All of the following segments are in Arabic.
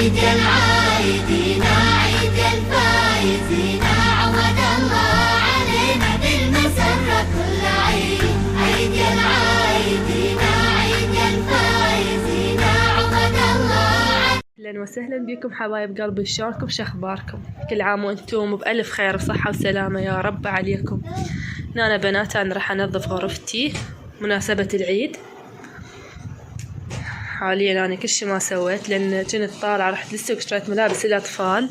عيد العايدين عيد الفايزين، عود الله علينا بالمسرة كل عيد. عيد العايدين عيد الفايزين، عود الله. اهلا وسهلا بكم حبايب قلبي، شلونكم؟ شخباركم؟ كل عام وانتم بألف خير وصحة وسلامة يا رب عليكم. أنا بنات أنا راح أنظف غرفتي مناسبة العيد. حاليا أنا كل شي ما سويت لأن كنت طالعة رحت للسوق اشتريت ملابس الأطفال.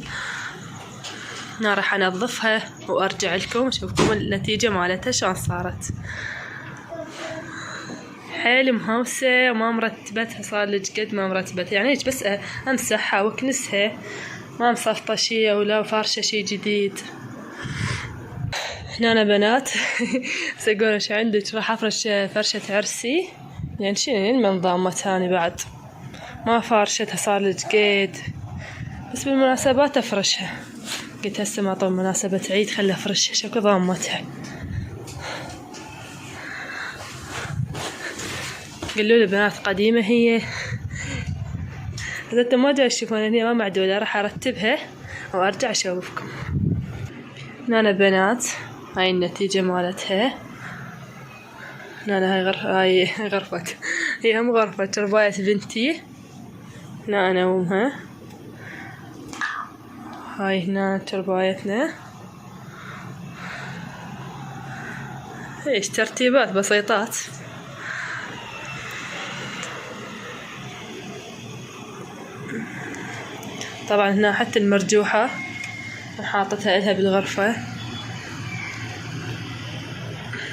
أنا راح أنظفها وأرجع لكم أشوفكم النتيجة مالتها شلون صارت. حيل مهوسة وما مرتبتها، صار لك قد ما مرتبتها، يعني هيك بس أمسحها وأكنسها، ما مصفطة شي ولا فارشة شي جديد. هنا أنا بنات سأقول ايش عندك؟ راح أفرش فرشة عرسي، يعني شنو المنظام متاني بعد ما فارشتها صار لك قد، بس بالمناسبات أفرشها. قلت هسه ما طول مناسبة عيد خلي أفرشها، شكو ضامتها. قالوا لي بنات قديمة هي، بس انتم ما جاي تشوفون هي ما معدولة. راح أرتبها وأرجع أشوفكم. هنا بنات هاي النتيجة مالتها. هنا هاي غرفة هي هم غرفة رباية بنتي. هنا أنا وأمها. هاي هنا تربايتنا. ايش ترتيبات بسيطات. طبعا هنا حتى المرجوحة حاطتها إلها بالغرفة.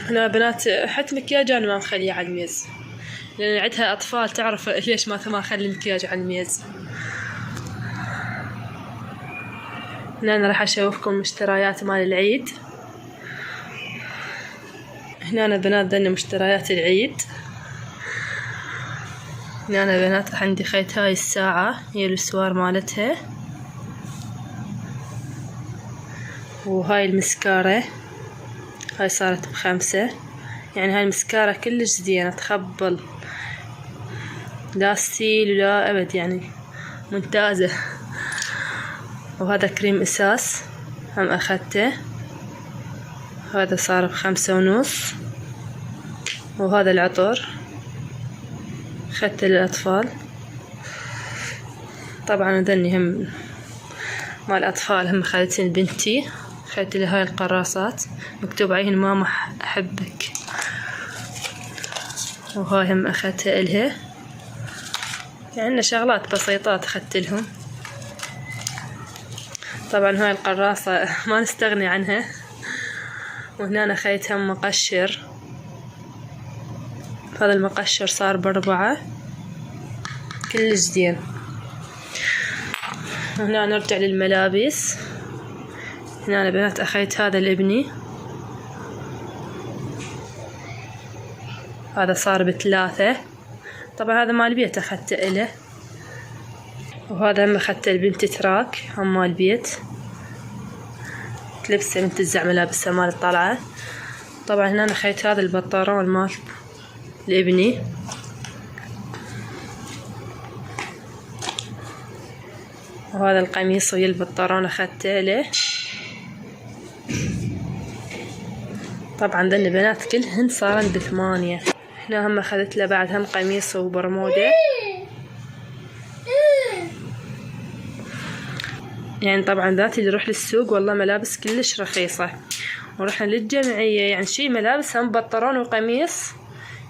هنا بنات حتى مكياج أنا ما مخليه على الميز، لأن عندها أطفال تعرف ليش ما أخلي المكياج على الميز. هنا أنا راح أشوفكم مشتريات مال العيد. هنا أنا بنات ذني مشتريات العيد. هنا أنا بنات عندي خيط هاي الساعة هي السوار مالتها، وهاي المسكارة هاي صارت ب5، يعني هاي المسكارة كلش زينة تخبل، لا ستيل ولا أبد، يعني ممتازة. وهذا كريم أساس هم أخذته، هذا صار ب5.5. وهذا العطر أخذته للأطفال. طبعا ذني هم مال الأطفال هم أخذتين بنتي، أخذت لها هاي القراصات مكتوب عليهن ماما أحبك، وهاي هم أخذتها إلها. يعني شغلات بسيطات أخذت لهم. طبعا هاي القراصة ما نستغني عنها. وهنا أنا أخذتها مقشر، هذا المقشر صار ب4 كلش زين. هنا نرجع للملابس. هنا أنا بنات أخذت هذا لابني، هذا صار ب3. طبعا هذا مال البيت أخذته إله. وهذا هم أخذته لبنتي تراك هم مال البيت، تلبسه من تزع ملابسها مال الطلعة. طبعا هنا أنا أخذت هذا البطارون مال لابني. وهذا القميص ويا البطارون أخذته له. طبعا ذن بنات كلهن صارن ب8. هنا هم أخذت له بعد هم قميص وبرمودة. يعني طبعا ذاتي اللي يروح للسوق والله ملابس كلش رخيصة. ورحنا للجمعية يعني شي ملابس هم بطرون وقميص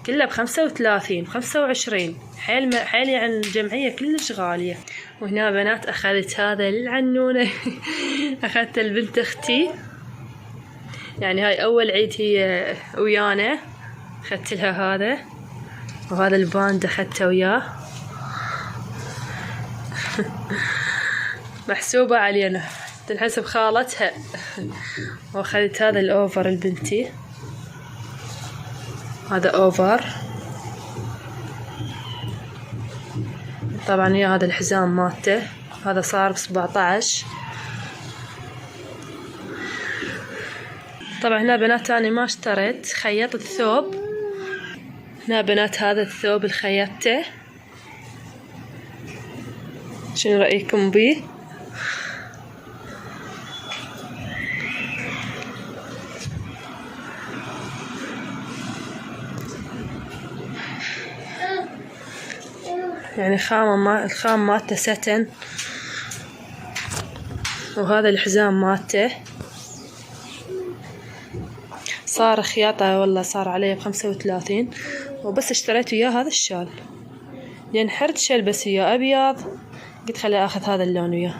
كلها ب35 25. حيل يعني الجمعية كلش غالية. وهنا بنات أخذت هذا للعنونة أخذت البنت أختي، يعني هاي أول عيد هي ويانا، أخذت لها هذا. وهذا الباند أخذته وياه محسوبة علينا تنحسب خالتها. وأخذت هذا الأوفر البنتي، هذا أوفر. طبعا هذا الحزام مالته هذا صار ب17. طبعا هنا بنات أنا ما اشتريت، خيطت ثوب. هنا بنات هذا الثوب اللي خيطته، شنو رأيكم بيه؟ يعني الخام مالته ستن، وهذا الحزام مالته صار خياطة والله صار عليه ب35، وبس اشتريت وياه هذا الشال لأن حرت بس وياه أبيض، قلت خلي أخذ هذا اللون وياه،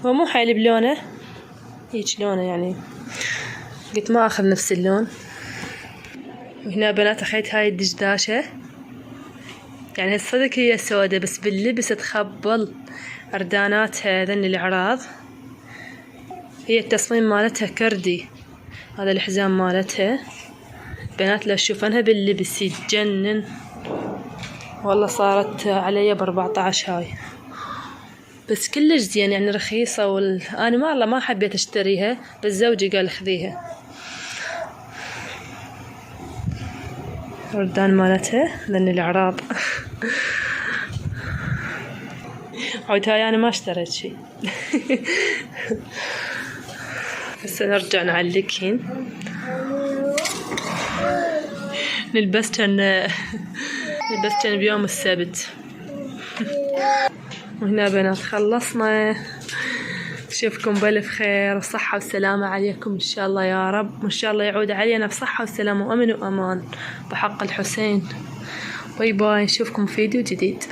هو مو حيل بلونه هيج لونه يعني، قلت ما أخذ نفس اللون. وهنا بنات أخذت هاي الدشداشة، يعني الصدق هي سودة بس باللبس تخبل أرداناتها ذن الأعراض، هي التصميم مالتها كردي. هذا الحزام مالتها بنات لو تشوفونها باللبس يتجنن والله، صارت علي ب14 هاي، بس كلش زين يعني رخيصة. أنا ما حبيت أشتريها، بس زوجي قال خذيها. الردان مالتها ذن الأعراض. عود هاي أنا ما اشتريت شي. هسه نرجع نعلقهن. نلبستهن بيوم السبت. وهنا بنات خلصنا، اشوفكم بالف خير وصحة وسلامة عليكم ان شاء الله يا رب، وان شاء الله يعود علينا بصحة وسلامة وامن وامان بحق الحسين. باي باي، نشوفكم في فيديو جديد.